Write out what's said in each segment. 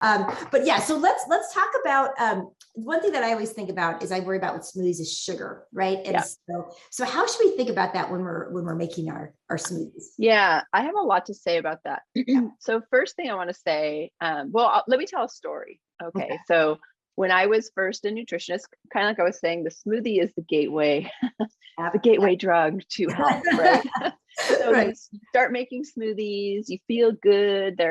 But yeah, so let's talk about one thing that I always think about is I worry about with smoothies is sugar, right? And Yeah. so how should we think about that when we're making our smoothies? Yeah, I have a lot to say about that. Yeah. So first thing I want to say, let me tell a story. Okay. Okay, so when I was first a nutritionist, kind of like I was saying, the smoothie is the gateway, the Yep. gateway drug to health, right? So Right. you start making smoothies, you feel good.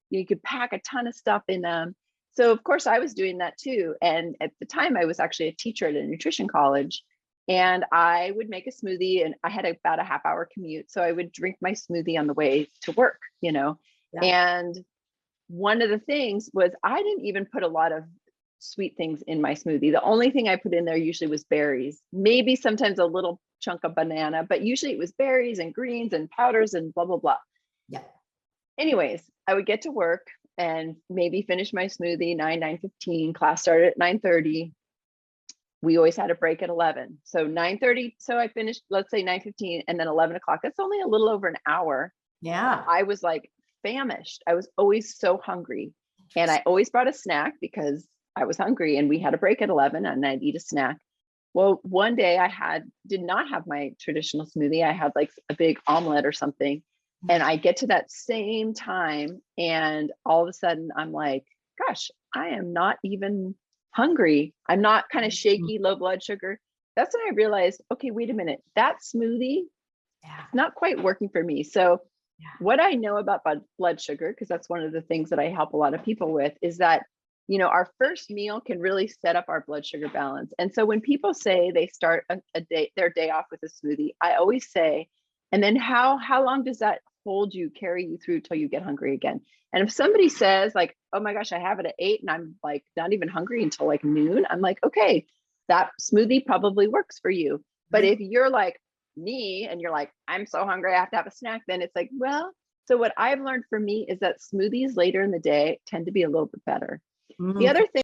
You could pack a ton of stuff in them. So of course I was doing that too. And at the time I was actually a teacher at a nutrition college, and I would make a smoothie, and I had about a half hour commute. So I would drink my smoothie on the way to work, Yeah. and one of the things was I didn't even put a lot of sweet things in my smoothie. The only thing I put in there usually was berries, maybe sometimes a little chunk of banana, but usually it was berries and greens and powders and blah, blah, blah. Yeah. Anyways, I would get to work and maybe finish my smoothie 9:15. Class started at 9:30. We always had a break at 11. So 9:30. So I finished, let's say 9:15, and then 11 o'clock. That's only a little over an hour. Yeah. I was like famished. I was always so hungry. And I always brought a snack because I was hungry, and we had a break at 11 and I'd eat a snack. Well, one day did not have my traditional smoothie. I had like a big omelet or something. And I get to that same time, and all of a sudden I'm like, gosh, I am not even hungry. I'm not kind of shaky, low blood sugar. That's when I realized, okay, wait a minute, that smoothie, Yeah. not quite working for me. So Yeah. what I know about blood sugar, because that's one of the things that I help a lot of people with, is that our first meal can really set up our blood sugar balance. And so when people say they start their day off with a smoothie, I always say, and then how long does that carry you through till you get hungry again? And if somebody says like, oh my gosh, I have it at 8 and I'm like not even hungry until like noon, I'm like, okay, that smoothie probably works for you. But if you're like me and you're like, I'm so hungry, I have to have a snack, then it's like, well, so what I've learned for me is that smoothies later in the day tend to be a little bit better. The Mm. other thing